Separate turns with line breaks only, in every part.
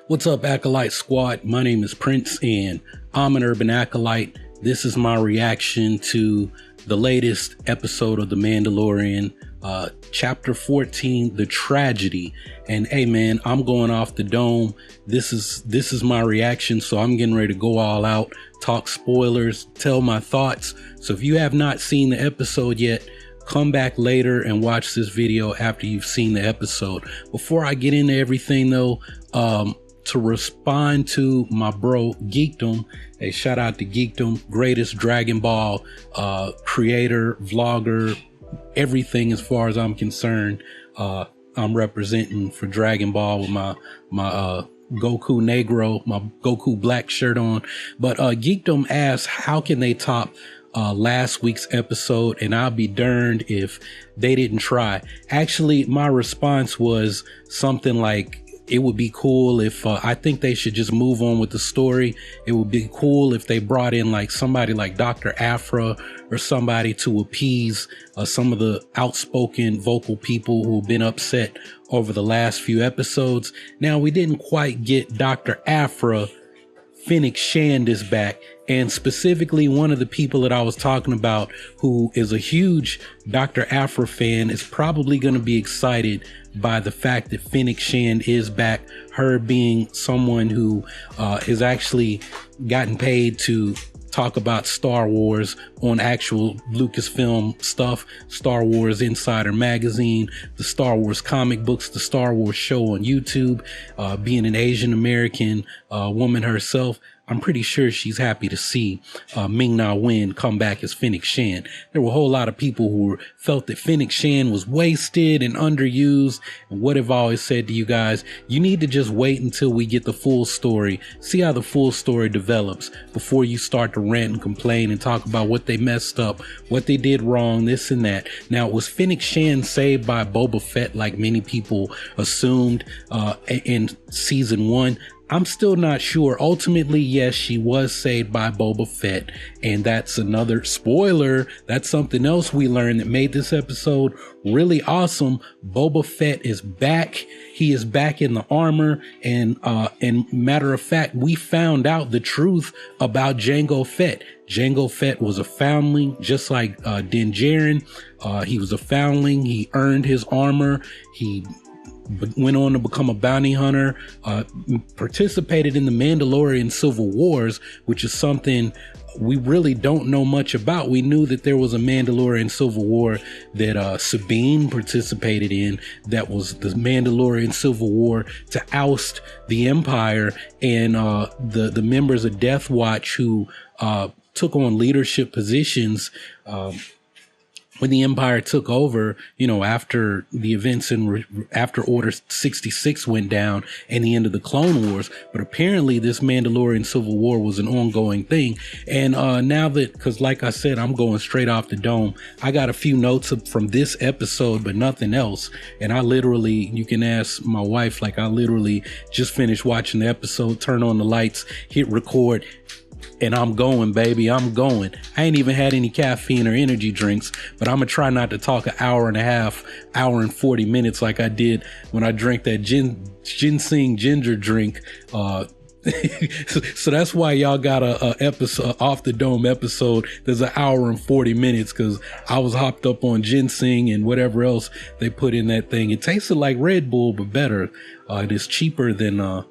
What's up, Acolyte Squad? My name is Prince, and I'm an urban acolyte. This is my reaction to the latest episode of The Mandalorian, Chapter 14, The Tragedy. And hey, man, I'm going off the dome. This is my reaction, so I'm getting ready to go all out, talk spoilers, tell my thoughts. So if you have not seen the episode yet, come back later and watch this video after you've seen the episode. Before I get into everything, though, to respond to my bro Geekdom, hey, shout out to Geekdom, greatest Dragon Ball creator, vlogger, everything as far as I'm concerned. I'm representing for Dragon Ball with my Goku Negro, my Goku black shirt on. But Geekdom asks, how can they top last week's episode? And I'll be darned if they didn't try. Actually, my response was something like, it would be cool if I think they should just move on with the story. It would be cool if they brought in like somebody like Dr. Afra or somebody to appease some of the outspoken vocal people who've been upset over the last few episodes. Now, we didn't quite get Dr. Afra. Fennec Shand is back, and specifically one of the people that I was talking about who is a huge Dr. Afra fan is probably going to be excited by the fact that Fennec Shand is back, her being someone who has actually gotten paid to talk about Star Wars on actual Lucasfilm stuff, Star Wars Insider Magazine, the Star Wars comic books, the Star Wars show on YouTube, being an Asian American woman herself. I'm pretty sure she's happy to see Ming-Na Wen come back as Fennec Shand. There were a whole lot of people who felt that Fennec Shand was wasted and underused. And what I've always said to you guys, you need to just wait until we get the full story, see how the full story develops before you start to rant and complain and talk about what they messed up, what they did wrong, this and that. Now, was Fennec Shand saved by Boba Fett like many people assumed in season 1? I'm still not sure. Ultimately, yes, she was saved by Boba Fett, and that's another spoiler. That's something else we learned that made this episode really awesome. Boba Fett is back. He is back in the armor, and matter of fact, we found out the truth about Jango Fett. Jango Fett was a foundling, just like Din Djarin. He was a foundling. He earned his armor. He went on to become a bounty hunter, participated in the Mandalorian Civil Wars, which is something we really don't know much about. We knew that there was a Mandalorian Civil War that Sabine participated in. That was the Mandalorian Civil War to oust the Empire and the members of Death Watch who took on leadership positions when the Empire took over, you know, after the events after Order 66 went down and the end of the Clone Wars. But apparently this Mandalorian Civil War was an ongoing thing. And now that, because like I said, I'm going straight off the dome, I got a few notes from this episode, but nothing else. And I literally, you can ask my wife, like I literally just finished watching the episode, turn on the lights, hit record, and I'm going, baby. I'm going. I ain't even had any caffeine or energy drinks, but I'm gonna try not to talk an hour and a half, hour and 40 minutes like I did when I drank that ginseng ginger drink. So that's why y'all got a episode, off the dome episode. There's an hour and 40 minutes because I was hopped up on ginseng and whatever else they put in that thing. It tasted like Red Bull, but better. It is cheaper than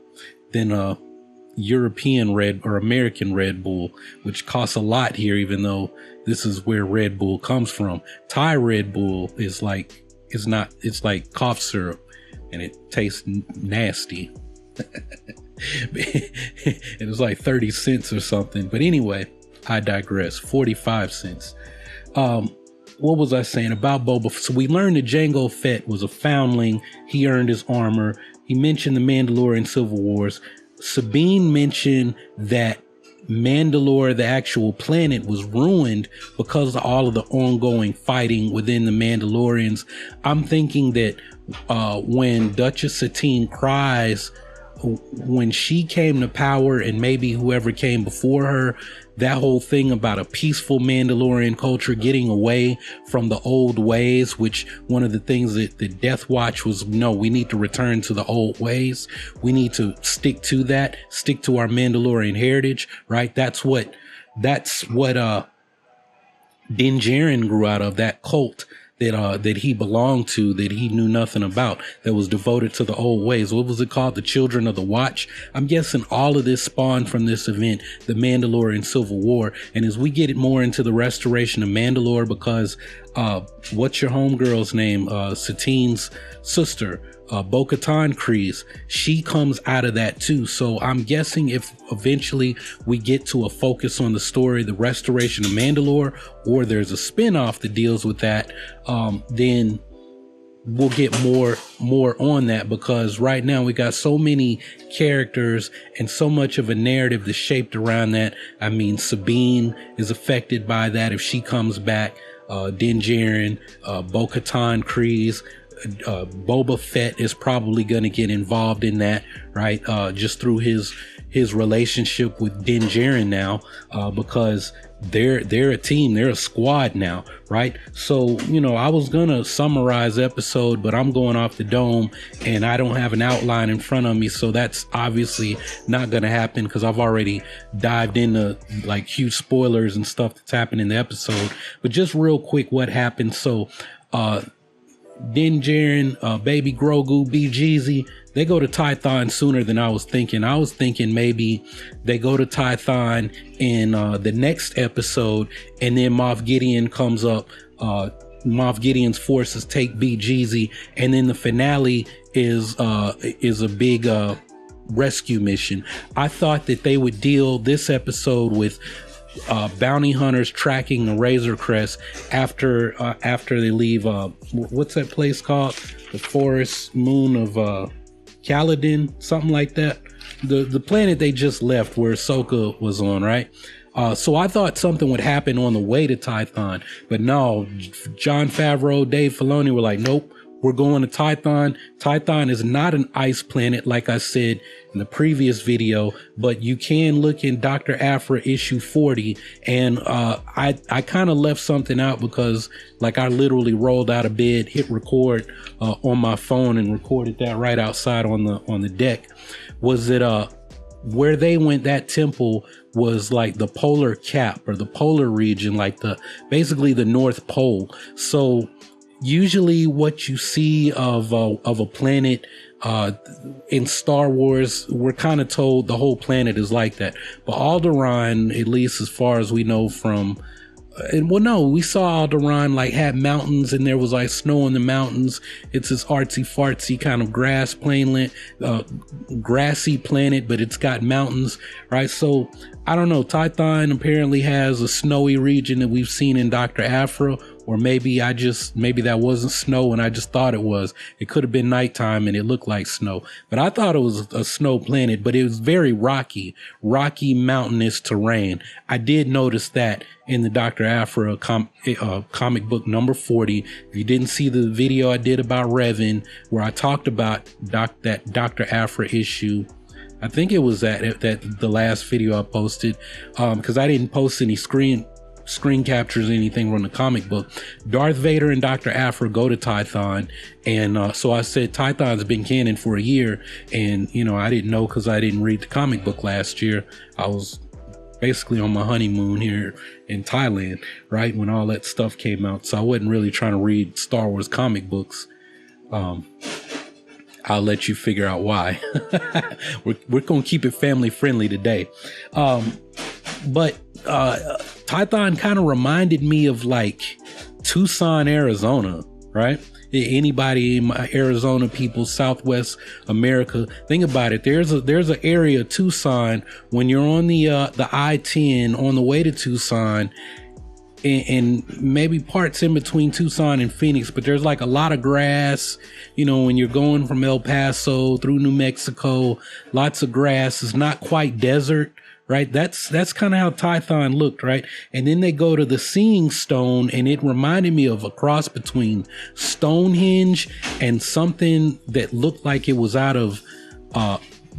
European Red or American Red Bull, which costs a lot here, even though this is where Red Bull comes from. Thai Red Bull is like, it's like cough syrup and it tastes nasty. It was like 30 cents or something. But anyway, I digress. 45 cents. What was I saying about Boba? So we learned that Jango Fett was a foundling. He earned his armor. He mentioned the Mandalorian Civil Wars. Sabine mentioned that Mandalore, the actual planet, was ruined because of all of the ongoing fighting within the Mandalorians. I'm thinking that when Duchess Satine Kryze, when she came to power, and maybe whoever came before her, that whole thing about a peaceful Mandalorian culture, getting away from the old ways, which one of the things that the Death Watch was, no, we need to return to the old ways. We need to stick to that, stick to our Mandalorian heritage, right? That's what Din Djarin grew out of, that cult that he belonged to, that he knew nothing about, that was devoted to the old ways. What was it called? The Children of the Watch. I'm guessing all of this spawned from this event, the Mandalorian Civil War. And as we get more into the restoration of Mandalore, because what's your homegirl's name? Satine's sister, Bo-Katan Kryze, she comes out of that too. So I'm guessing if eventually we get to a focus on the story, the restoration of Mandalore, or there's a spin-off that deals with that, then we'll get more on that, because right now we got so many characters and so much of a narrative that's shaped around that. I mean, Sabine is affected by that if she comes back, Din Djarin, Bo-Katan Kryze, Boba Fett is probably going to get involved in that, right? Just through his relationship with Din Djarin now, because they're a team, they're a squad now, right? So, I was going to summarize the episode, but I'm going off the dome and I don't have an outline in front of me. So that's obviously not going to happen, because I've already dived into like huge spoilers and stuff that's happened in the episode. But just real quick, what happened? So, Din Djarin, Baby Grogu, BGZ, they go to Tython sooner than I was thinking. I was thinking maybe they go to Tython in the next episode, and then Moff Gideon comes up. Moff Gideon's forces take BGZ, and then the finale is a big rescue mission. I thought that they would deal this episode with bounty hunters tracking the Razor Crest after they leave what's that place called, the forest moon of Caladan, something like that, the planet they just left where Ahsoka was on, right? So I thought something would happen on the way to Tython, but no, Jon Favreau, Dave Filoni were like, nope, we're going to Tython. Tython is not an ice planet, like I said in the previous video, but you can look in Dr. Aphra issue 40. And I kind of left something out, because like I literally rolled out of bed, hit record on my phone, and recorded that right outside on the deck. Was that where they went, that temple was like the polar cap, or the polar region, like basically the North Pole. So usually what you see of a planet in Star Wars, we're kind of told the whole planet is like that. But Alderaan, at least as far as we know from, we saw Alderaan like had mountains, and there was like snow in the mountains. It's this artsy fartsy kind of grassy planet, but it's got mountains, right? So I don't know. Tython apparently has a snowy region that we've seen in Dr. Aphra, or maybe that wasn't snow and I just thought it was. It could have been nighttime and it looked like snow, but I thought it was a snow planet. But it was very rocky mountainous terrain. I did notice that in the Dr. Aphra comic book number 40. If you didn't see the video I did about Revan, where I talked about that Dr. Aphra issue, I think it was that the last video I posted, because I didn't post any screen captures or anything from the comic book. Darth Vader and Dr. Aphra go to Tython, and so I said Tython's been canon for a year, and I didn't know, because I didn't read the comic book last year. I was basically on my honeymoon here in Thailand, right, when all that stuff came out, so I wasn't really trying to read Star Wars comic books. I'll let you figure out why. We're gonna keep it family friendly today. But Tython kind of reminded me of like Tucson, Arizona, right? Anybody, Arizona people, Southwest America, think about it. There's an area, Tucson, when you're on the I-10 on the way to Tucson, and maybe parts in between Tucson and Phoenix, but there's like a lot of grass, when you're going from El Paso through New Mexico, lots of grass. It's not quite desert, right? That's kind of how Tython looked, right? And then they go to the Seeing Stone, and it reminded me of a cross between Stonehenge and something that looked like it was out of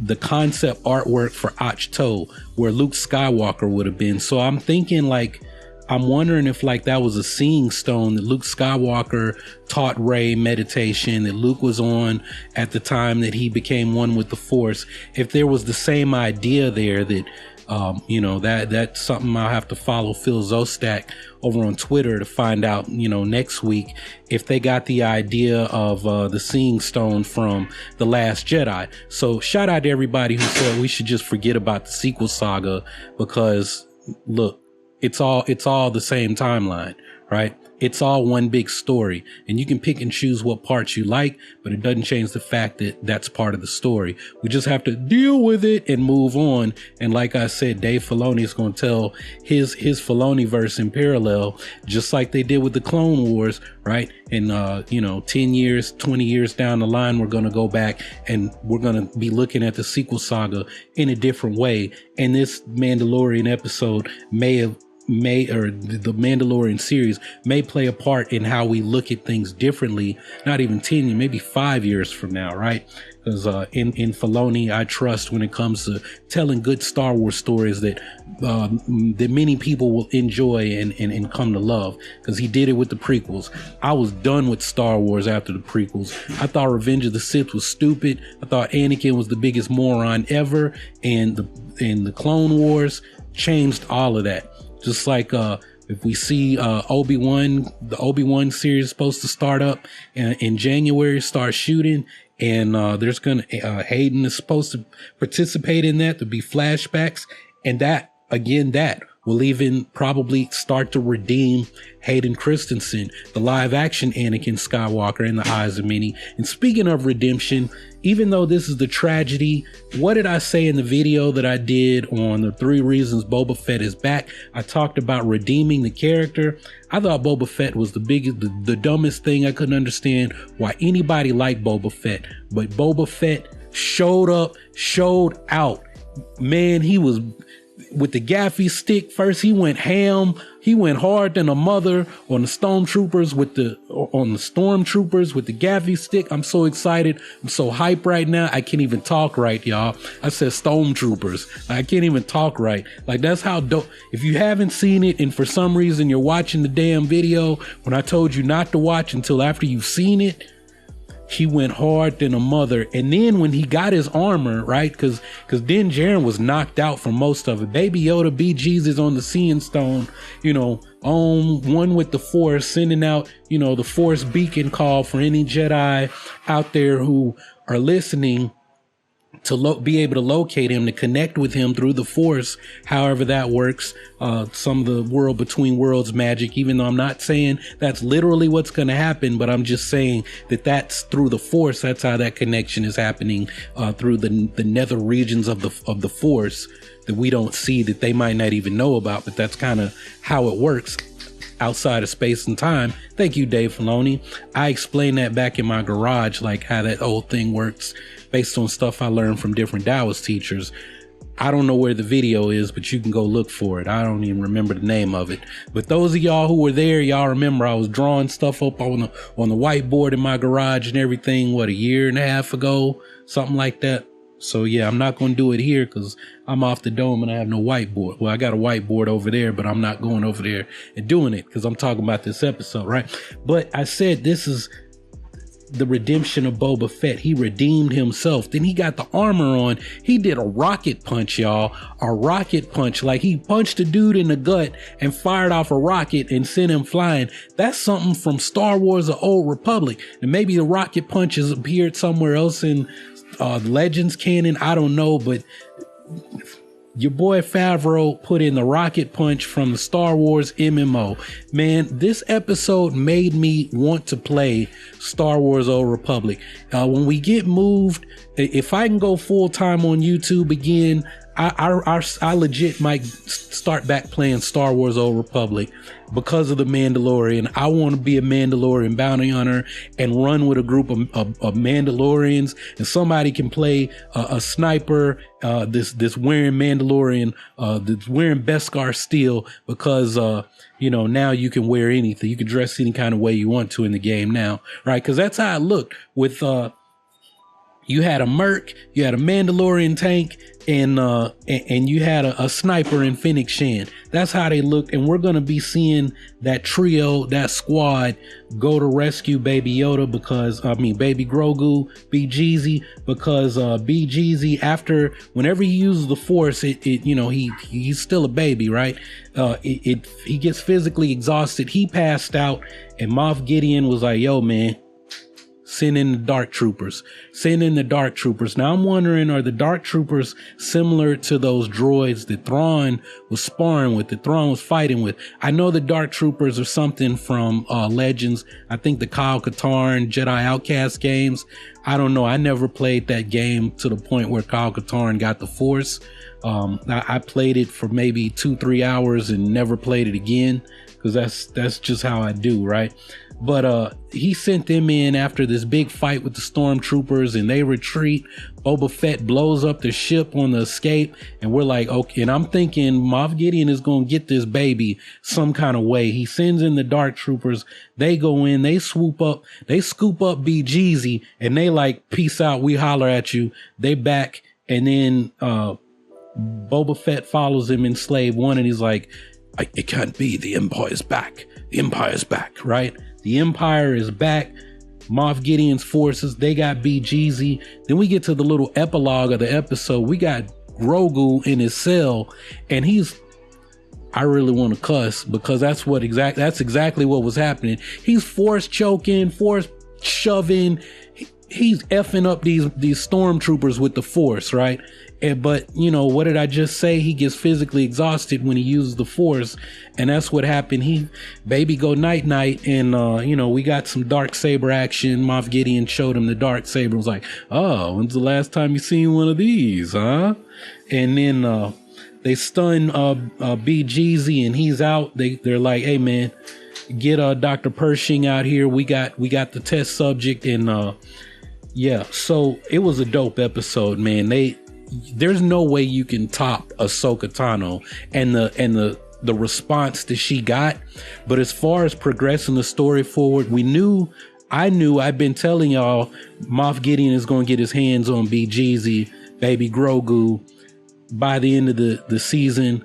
the concept artwork for Achto, where Luke Skywalker would have been. So I'm thinking like, I'm wondering if like that was a seeing stone that Luke Skywalker taught Rey meditation, that Luke was on at the time that he became one with the Force. If there was the same idea there that, that's something I'll have to follow Phil Zostak over on Twitter to find out, next week, if they got the idea of the Seeing Stone from The Last Jedi. So shout out to everybody who said we should just forget about the sequel saga, because look, it's all the same timeline, right? It's all one big story, and you can pick and choose what parts you like, but it doesn't change the fact that that's part of the story. We just have to deal with it and move on. And like I said, Dave Filoni is going to tell his Filoni verse in parallel, just like they did with the Clone Wars, right? And 10 years, 20 years down the line, we're going to go back and we're going to be looking at the sequel saga in a different way. And this Mandalorian episode the Mandalorian series may play a part in how we look at things differently, not even 10, maybe 5 years from now, right? Because in Filoni, I trust when it comes to telling good Star Wars stories that many people will enjoy and come to love, because he did it with the prequels. I was done with Star Wars after the prequels. I thought Revenge of the Sith was stupid. I thought Anakin was the biggest moron ever, and the Clone Wars changed all of that. Just like if we see the Obi-Wan series is supposed to start up in January, start shooting, and there's Hayden is supposed to participate in that. There'll be flashbacks, and that will even probably start to redeem Hayden Christensen, the live action Anakin Skywalker, in the eyes of many. And speaking of redemption, even though this is the tragedy, what did I say in the video that I did on the 3 reasons Boba Fett is back? I talked about redeeming the character. I thought Boba Fett was the dumbest thing. I couldn't understand why anybody liked Boba Fett, but Boba Fett showed out. Man, he was with the gaffy stick. First he went ham. He went hard than a mother on the stormtroopers with the gaffy stick. I'm so excited. I'm so hyped right now. I can't even talk right, y'all. I said stormtroopers. I can't even talk right. Like, that's how dope. If you haven't seen it and for some reason you're watching the damn video when I told you not to watch until after you've seen it, he went hard than a mother. And then when he got his armor, right? Because Din Djarin was knocked out for most of it. Baby Yoda, be Jesus on the Seeing Stone, on one with the Force, sending out, the Force beacon call for any Jedi out there who are listening to be able to locate him, to connect with him through the Force, however that works. Some of the world between worlds magic, even though I'm not saying that's literally what's going to happen, but I'm just saying that that's through the Force. That's how that connection is happening, through the nether regions of the Force that we don't see, that they might not even know about, but that's kind of how it works outside of space and time. Thank you, Dave Filoni. I explained that back in my garage, like how that whole thing works based on stuff I learned from different Taoist teachers. I don't know where the video is, but you can go look for it. I don't even remember the name of it. But those of y'all who were there, y'all remember I was drawing stuff up on the whiteboard in my garage and everything, a year and a half ago, something like that. So yeah, I'm not going to do it here because I'm off the dome and I have no whiteboard. Well, I got a whiteboard over there, but I'm not going over there and doing it because I'm talking about this episode, right? But I said this is the redemption of Boba Fett. He redeemed himself. Then he got the armor on. He did a rocket punch, y'all. A rocket punch. Like, he punched a dude in the gut and fired off a rocket and sent him flying. That's something from Star Wars: The Old Republic. And maybe the rocket punch has appeared somewhere else in Legends canon. I don't know, but your boy Favreau put in the rocket punch from the Star Wars MMO. Man, this episode made me want to play Star Wars Old Republic. When we get moved, if I can go full time on YouTube again, I legit might start back playing Star Wars Old Republic because of the Mandalorian. I want to be a Mandalorian bounty hunter and run with a group of Mandalorians, and somebody can play a sniper, this wearing Mandalorian, that's wearing Beskar steel, because now you can wear anything. You can dress any kind of way you want to in the game now, right? Because that's how it looked with You had a Merc, you had a Mandalorian tank, and you had a sniper in Fennec Shan. That's how they looked, and we're gonna be seeing that trio, that squad, go to rescue Baby Yoda Baby Grogu, BGZ, because BGZ, after whenever he uses the Force, he's still a baby, right? He gets physically exhausted. He passed out, and Moff Gideon was like, "Yo, man, send in the Dark Troopers. Send in the Dark Troopers." Now I'm wondering, are the Dark Troopers similar to those droids that Thrawn was sparring with, that Thrawn was fighting with? I know the Dark Troopers are something from Legends. I think the Kyle Katarn Jedi Outcast games. I don't know. I never played that game to the point where Kyle Katarn got the Force. I played it for maybe 2-3 hours and never played it again, because that's just how I do, right? But he sent them in after this big fight with the stormtroopers, and they retreat. Boba Fett blows up the ship on the escape, and we're like, okay. And I'm thinking Moff Gideon is gonna get this baby some kind of way. He sends in the Dark Troopers. They go in, they scoop up BGZ, and they like, "Peace out, we holler at you." They back, and then Boba Fett follows him in Slave One, and he's like, "It can't be. The Empire's back. The Empire's back," right? The Empire is back. Moff Gideon's forces, they got BGZ. Then we get to the little epilogue of the episode. We got Grogu in his cell, and I really want to cuss, because that's exactly what was happening. He's force choking, force shoving. He's effing up these stormtroopers with the Force, right? But what did I just say? He gets physically exhausted when he uses the Force, and that's what happened. Baby go night, and we got some dark saber action. Moff Gideon showed him the dark saber. Was like, "Oh, when's the last time you seen one of these, huh?" And then they stun BGZ, and he's out. They're like, "Hey man, get Dr. Pershing out here. We got the test subject." And yeah, so it was a dope episode, man. There's no way you can top Ahsoka Tano and the response that she got. But as far as progressing the story forward, I've been telling y'all Moff Gideon is going to get his hands on BGZ, Baby Grogu, by the end of the season.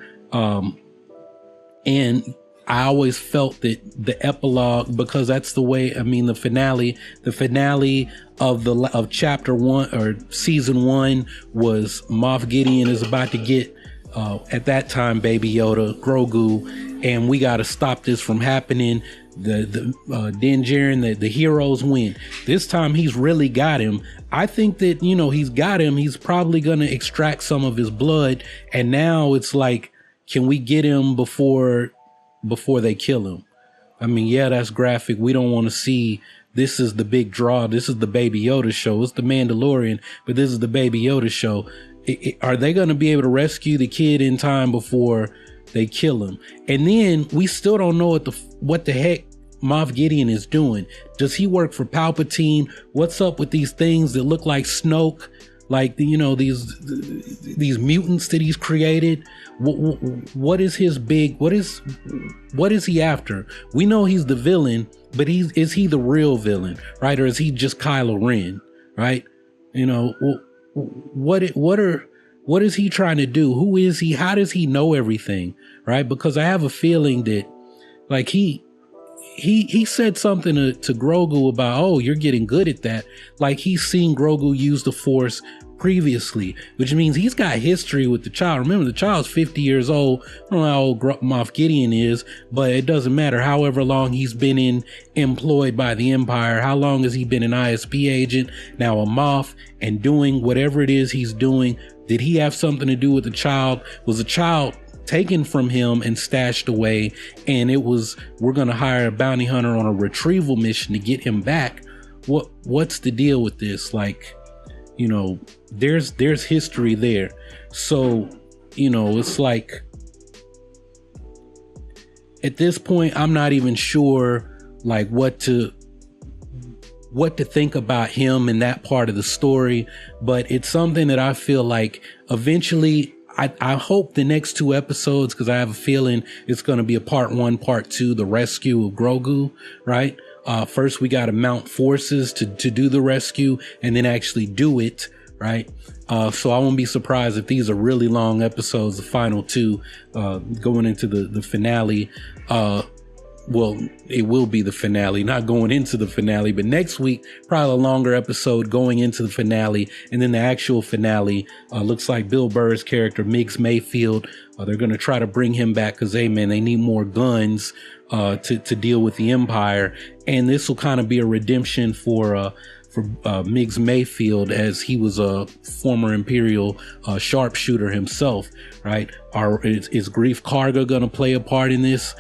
And I always felt that the epilogue, because that's the way, the finale of chapter 1 or season 1 was Moff Gideon is about to get, at that time, Baby Yoda, Grogu, and we got to stop this from happening. The Din Djarin, the heroes win. This time he's really got him. I think that, he's got him. He's probably going to extract some of his blood. And now it's like, can we get him before they kill him? Yeah, that's graphic. We don't want to see. This is the big draw. This is the Baby Yoda show. It's the Mandalorian, but this is the Baby Yoda show. Are they going to be able to rescue the kid in time before they kill him? And then we still don't know what the heck Moff Gideon is doing. Does he work for Palpatine? What's up with these things that look like Snoke? Like, these mutants that he's created. What is his big, what is he after? We know he's the villain, but is he the real villain, right? Or is he just Kylo Ren, right? What is he trying to do? Who is he? How does he know everything, right? Because I have a feeling that, like, he said something to Grogu about, "Oh, you're getting good at that." Like, he's seen Grogu use the Force previously, which means he's got history with the child. Remember, the child's 50 years old. I don't know how old Moff Gideon is, but it doesn't matter. However long he's been employed by the Empire, how long has he been an ISP agent, now a Moff, and doing whatever it is he's doing. Did he have something to do with the child? Was the child taken from him and stashed away, and we're gonna hire a bounty hunter on a retrieval mission to get him back? What's the deal with this? Like, there's history there. So, it's like, at this point, I'm not even sure, like, what to think about him in that part of the story, but it's something that I feel like eventually, I hope the next 2 episodes, because I have a feeling it's going to be a part 1, part 2, the rescue of Grogu, right? First, we got to mount forces to do the rescue and then actually do it, right? So I won't be surprised if these are really long episodes, the final two, going into the finale. Well, it will be the finale, not going into the finale, but next week, probably a longer episode going into the finale. And then the actual finale, looks like Bill Burr's character, Miggs Mayfield, they're going to try to bring him back because, hey, man, they need more guns to deal with the Empire. And this will kind of be a redemption for Miggs Mayfield, as he was a former Imperial sharpshooter himself, right? Is Grief Karga going to play a part in this?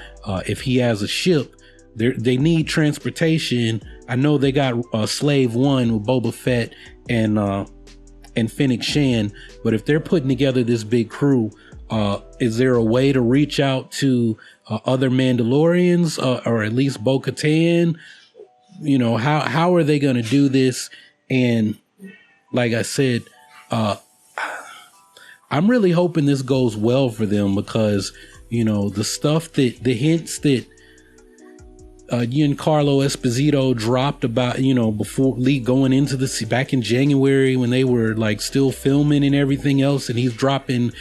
If he has a ship, they need transportation. I know they got Slave One with Boba Fett and Fennec Shan, but if they're putting together this big crew, is there a way to reach out to other Mandalorians, or at least Bo-Katan? You know, how are they going to do this? And like I said, I'm really hoping this goes well for them, because, you know, the hints that Giancarlo Esposito dropped about, you know, before going into back in January when they were like still filming and everything else, and he's dropping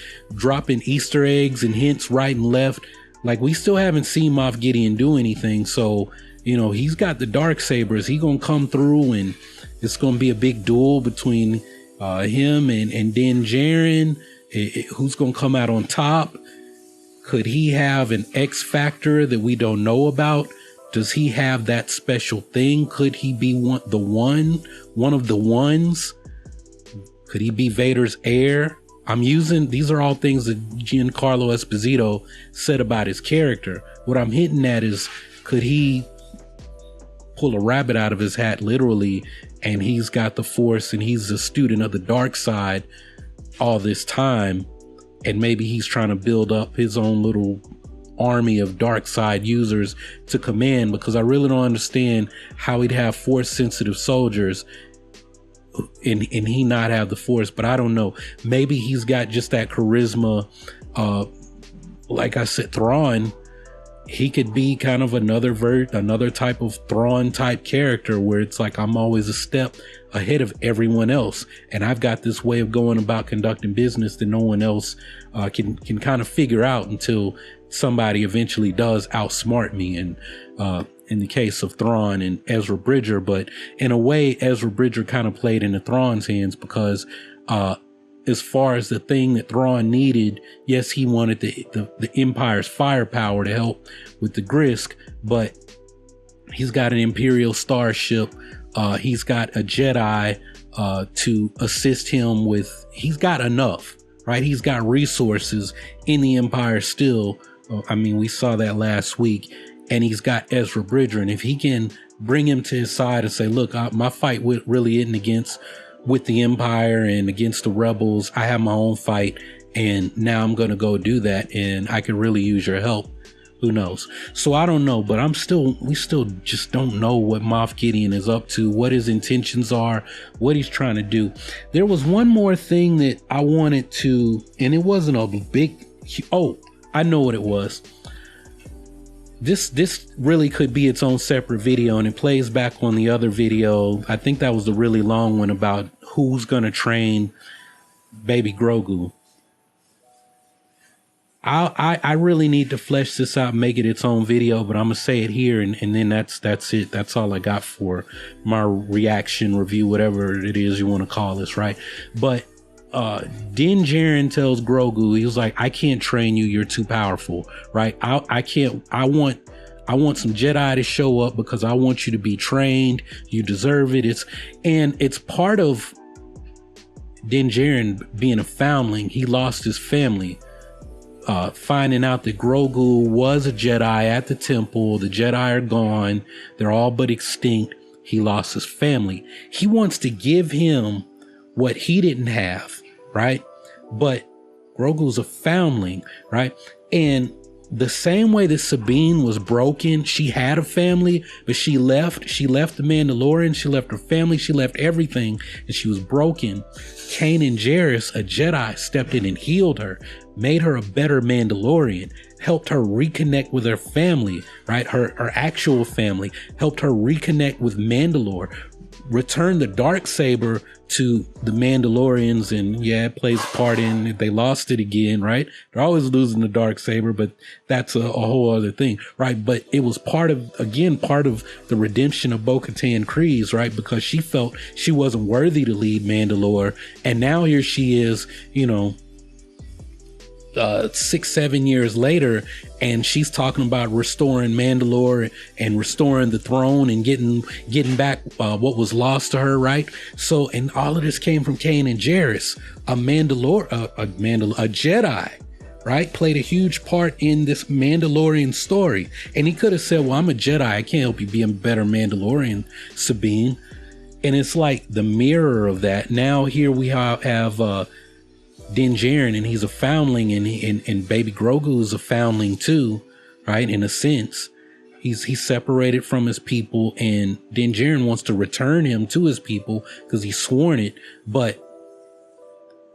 Easter eggs and hints right and left. Like, we still haven't seen Moff Gideon do anything. So, you know, he's got the Darksabers. He gonna come through, and it's gonna be a big duel between him and Din Djarin. Who's gonna come out on top? Could he have an X factor that we don't know about? Does he have that special thing? Could he be one of the ones? Could he be Vader's heir? These are all things that Giancarlo Esposito said about his character. What I'm hinting at is, could he pull a rabbit out of his hat, literally, and he's got the Force and he's a student of the dark side all this time, and maybe he's trying to build up his own little army of dark side users to command? Because I really don't understand how he'd have Force sensitive soldiers and he not have the Force. But I don't know, maybe he's got just that charisma. Like I said, Thrawn, he could be kind of another type of Thrawn type character, where it's like, I'm always a step ahead of everyone else, and I've got this way of going about conducting business that no one else can kind of figure out until somebody eventually does outsmart me. And in the case of Thrawn and Ezra Bridger, but in a way, Ezra Bridger kind of played into Thrawn's hands, because as far as the thing that Thrawn needed, yes, he wanted the Empire's firepower to help with the Grisk, but he's got an Imperial starship. He's got a Jedi to assist him with. He's got enough, right? He's got resources in the Empire still. I mean, we saw that last week, and he's got Ezra Bridger. And if he can bring him to his side and say, look, my fight really isn't with the Empire and against the rebels. I have my own fight, and now I'm going to go do that, and I could really use your help. Who knows? So I don't know, but we still just don't know what Moff Gideon is up to, what his intentions are, what he's trying to do. There was one more thing that I wanted to, and it wasn't a big, I know what it was. This really could be its own separate video, and it plays back on the other video. I think that was the really long one about who's going to train baby Grogu. I really need to flesh this out, make it its own video, but I'm gonna say it here, and then that's it. That's all I got for my reaction, review, whatever it is you want to call this, right? But Din Djarin tells Grogu, he was like, I can't train you, you're too powerful, right? I want some Jedi to show up because I want you to be trained. You deserve it. It's part of Din Djarin being a foundling. He lost his family. Finding out that Grogu was a Jedi at the temple. The Jedi are gone. They're all but extinct. He lost his family. He wants to give him what he didn't have, right? But Grogu's a foundling, right? And the same way that Sabine was broken, she had a family, but she left the Mandalorian, she left her family, she left everything, and she was broken. Kanan Jarrus, a Jedi, stepped in and healed her, made her a better Mandalorian. helped her reconnect with her family, right? Her actual family, helped her reconnect with Mandalore, return the Darksaber to the Mandalorians, and yeah, it plays a part in they lost it again, right? They're always losing the Darksaber, but that's a whole other thing, right? But it was part of the redemption of Bo-Katan Kryze, right? Because she felt she wasn't worthy to lead Mandalore, and now here she is, 6-7 years later, and she's talking about restoring Mandalore and restoring the throne and getting back what was lost to her, right? So, and all of this came from Kanan Jarrus, a Jedi, right? Played a huge part in this Mandalorian story. And he could have said, well, I'm a Jedi, I can't help you be a better Mandalorian, Sabine. And it's like the mirror of that. Now here we have Din Djarin, and he's a foundling, and baby Grogu is a foundling too, right? In a sense, he's separated from his people, and Din Djarin wants to return him to his people because he's sworn it. But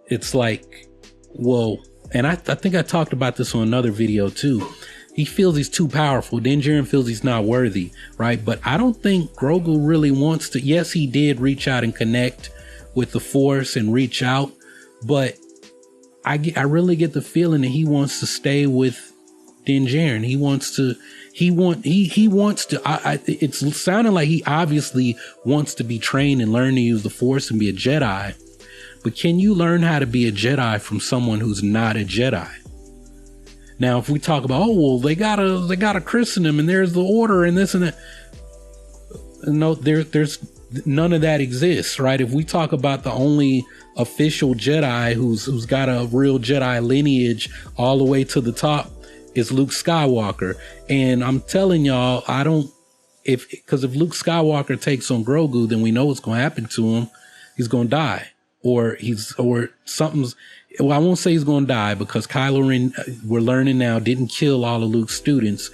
it's like, well, and I think I talked about this on another video too. He feels he's too powerful. Din Djarin feels he's not worthy, right? But I don't think Grogu really wants to. Yes, he did reach out and connect with the Force and reach out, but I really get the feeling that he wants to stay with Din Djarin. It's sounding like he obviously wants to be trained and learn to use the Force and be a Jedi. But can you learn how to be a Jedi from someone who's not a Jedi? Now, if we talk about, oh, well, they gotta christen him, and there's the order and this and that. No, there's none of that exists, right? If we talk about the only official Jedi who's got a real Jedi lineage all the way to the top is Luke Skywalker. And I'm telling y'all, because if Luke Skywalker takes on Grogu, then we know what's going to happen to him. He's going to die, or something's. Well, I won't say he's going to die, because Kylo Ren, we're learning now, didn't kill all of Luke's students,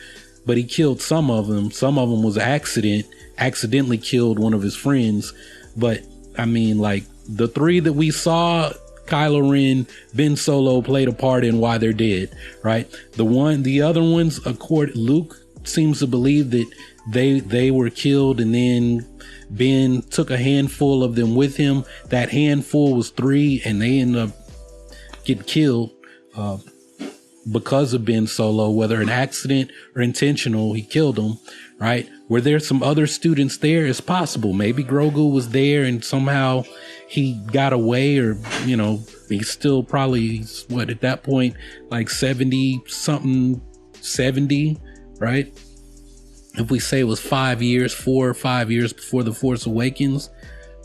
but he killed some of them. Some of them was accidentally killed one of his friends. But I mean, like, the 3 that we saw, Kylo Ren, Ben Solo played a part in why they're dead, right? The other ones, Luke seems to believe that they were killed, and then Ben took a handful of them with him. That handful was 3, and they ended up getting killed because of Ben Solo, whether an accident or intentional. He killed them, right? Were there some other students there? It's possible. Maybe Grogu was there and somehow he got away, or, he's still probably, at that point, like 70, right? If we say it was 4 or 5 years before The Force Awakens,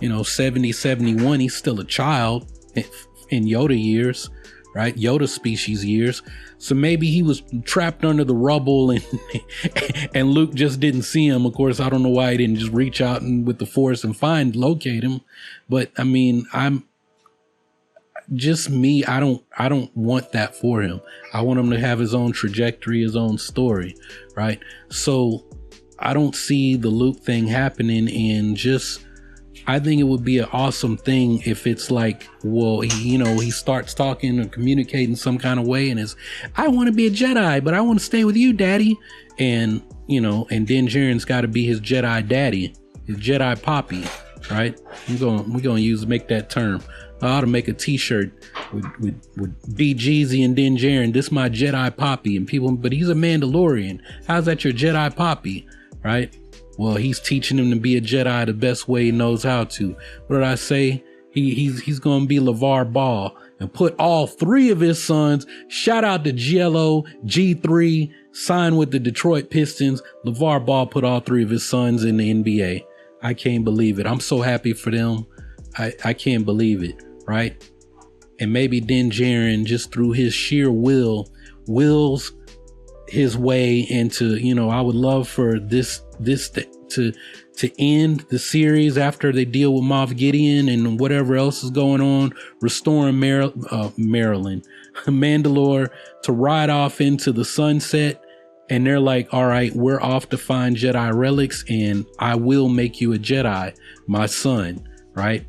70, 71, he's still a child in Yoda years, right? Yoda species years. So maybe he was trapped under the rubble, and Luke just didn't see him. Of course, I don't know why he didn't just reach out with the Force and locate him. But I mean, I don't want that for him. I want him to have his own trajectory, his own story, right? So I don't see the Luke thing happening, and I think it would be an awesome thing if it's like, well, he starts talking or communicating some kind of way, and I want to be a Jedi, but I want to stay with you, Daddy. And, and Din Djarin's got to be his Jedi daddy, his Jedi poppy, right? We're going to make that term. I ought to make a t-shirt with B. Jeezy and Din Djarin. This my Jedi poppy, and people, but he's a Mandalorian. How's that your Jedi poppy, right? Well, he's teaching him to be a Jedi the best way he knows how to. What did I say? He's going to be LeVar Ball and put all 3 of his sons. Shout out to Jello, G3, signed with the Detroit Pistons. LeVar Ball put all 3 of his sons in the NBA. I can't believe it. I'm so happy for them. I can't believe it, right? And maybe Din Djarin, just through his sheer wills his way into, I would love for this to end the series after they deal with Moff Gideon and whatever else is going on, restoring Mandalore, to ride off into the sunset, and they're like, all right, we're off to find Jedi relics, and I will make you a Jedi, my son, right?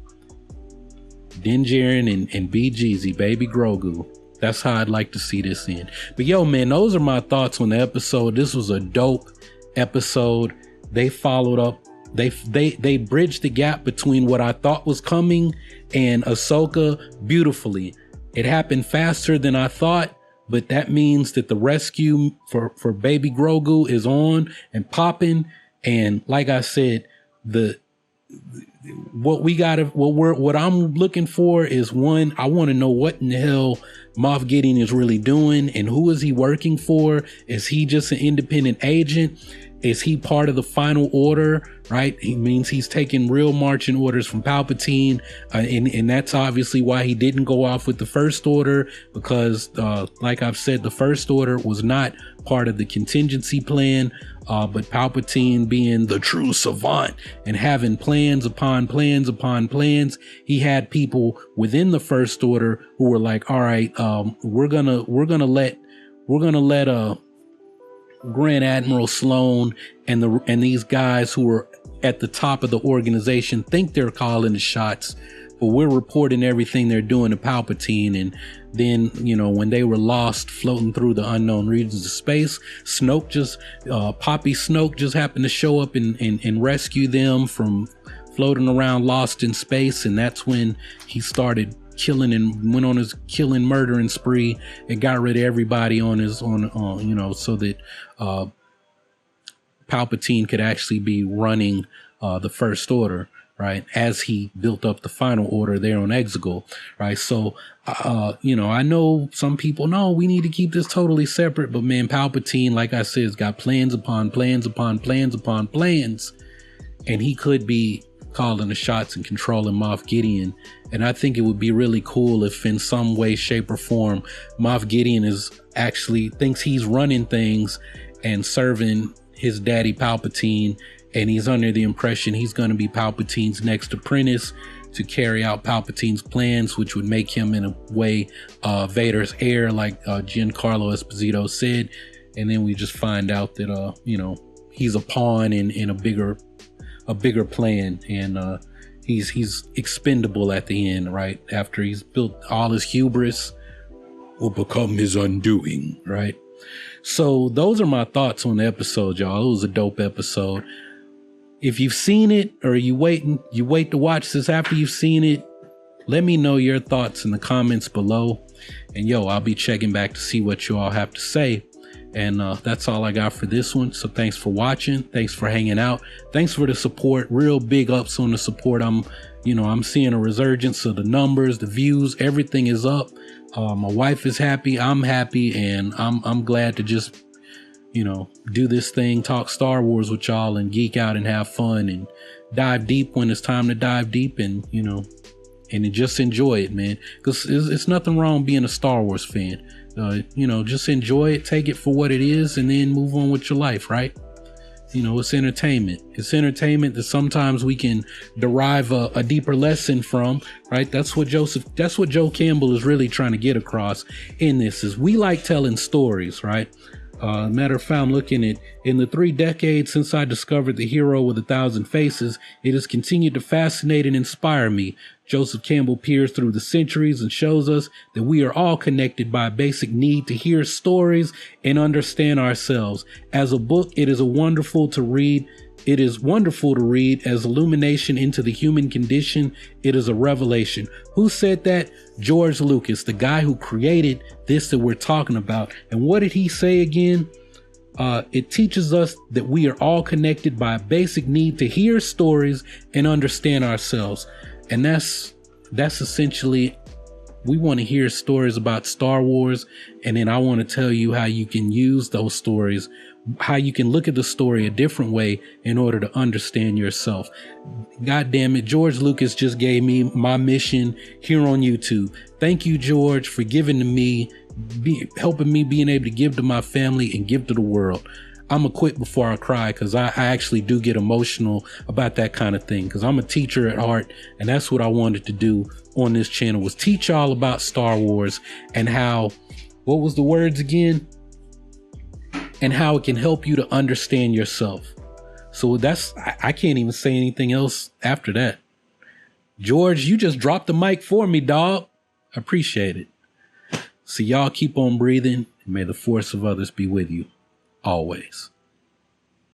Din Djarin and B. Jeezy, baby Grogu. That's how I'd like to see this end. But yo, man, those are my thoughts on the episode. This was a dope episode. They followed up. They bridged the gap between what I thought was coming and Ahsoka beautifully. It happened faster than I thought, but that means that the rescue for baby Grogu is on and popping. And like I said, what I'm looking for is, one, I want to know what in the hell Moff Gideon is really doing and who is he working for? Is he just an independent agent? Is he part of the final order, right? He means he's taking real marching orders from Palpatine. And that's obviously why he didn't go off with the First Order, because like I've said, the First Order was not part of the contingency plan. But Palpatine, being the true savant and having plans upon plans upon plans, he had people within the First Order who were like, all right, we're gonna let Grand Admiral Sloan and these guys who are at the top of the organization think they're calling the shots, but we're reporting everything they're doing to Palpatine. And then, when they were lost floating through the unknown regions of space, Poppy Snoke just happened to show up and rescue them from floating around lost in space. And that's when he started killing and went on his murdering spree and got rid of everybody so that Palpatine could actually be running the First Order, right, as he built up the final order there on Exegol, right? So I know some people know we need to keep this totally separate, but man, Palpatine, like I said, has got plans upon plans upon plans upon plans, and he could be calling the shots and controlling Moff Gideon. And I think it would be really cool if in some way, shape, or form Moff Gideon thinks he's running things and serving his daddy Palpatine, and he's under the impression he's going to be Palpatine's next apprentice to carry out Palpatine's plans, which would make him in a way Vader's heir, like Giancarlo Esposito said. And then we just find out that he's a pawn in a bigger plan, and he's expendable at the end, right? After he's built all his hubris will become his undoing, right? So those are my thoughts on the episode, y'all. It was a dope episode. If you've seen it, or you wait to watch this after you've seen it, let me know your thoughts in the comments below. And I'll be checking back to see what you all have to say. And that's all I got for this one. So thanks for watching. Thanks for hanging out. Thanks for the support. Real big ups on the support. I'm seeing a resurgence of the numbers, the views, everything is up. My wife is happy. I'm happy. And I'm glad to just, do this thing, talk Star Wars with y'all and geek out and have fun and dive deep when it's time to dive deep, and, and just enjoy it, man. Because it's nothing wrong being a Star Wars fan. Just enjoy it, take it for what it is, and then move on with your life, right? It's entertainment. It's entertainment that sometimes we can derive a deeper lesson from, right? That's what Joe Campbell is really trying to get across in this, is we like telling stories, right? Matter of fact, I'm looking at, in the 3 decades since I discovered the hero with 1,000 faces, it has continued to fascinate and inspire me. Joseph Campbell peers through the centuries and shows us that we are all connected by a basic need to hear stories and understand ourselves. As a book, it is wonderful to read. It is wonderful to read as illumination into the human condition. It is a revelation. Who said that? George Lucas, the guy who created this that we're talking about. And what did he say again? It teaches us that we are all connected by a basic need to hear stories and understand ourselves. And that's essentially, we want to hear stories about Star Wars. And then I want to tell you how you can use those stories, how you can look at the story a different way in order to understand yourself. God damn it, George Lucas just gave me my mission here on YouTube. Thank you, George, for giving to me, helping me being able to give to my family and give to the world. I'm gonna quit before I cry, because I actually do get emotional about that kind of thing, because I'm a teacher at heart, and that's what I wanted to do on this channel, was teach y'all about Star Wars and how, what was the words again? And how it can help you to understand yourself. So I can't even say anything else after that. George, you just dropped the mic for me, dog. I appreciate it. So y'all keep on breathing, and may the force of others be with you always.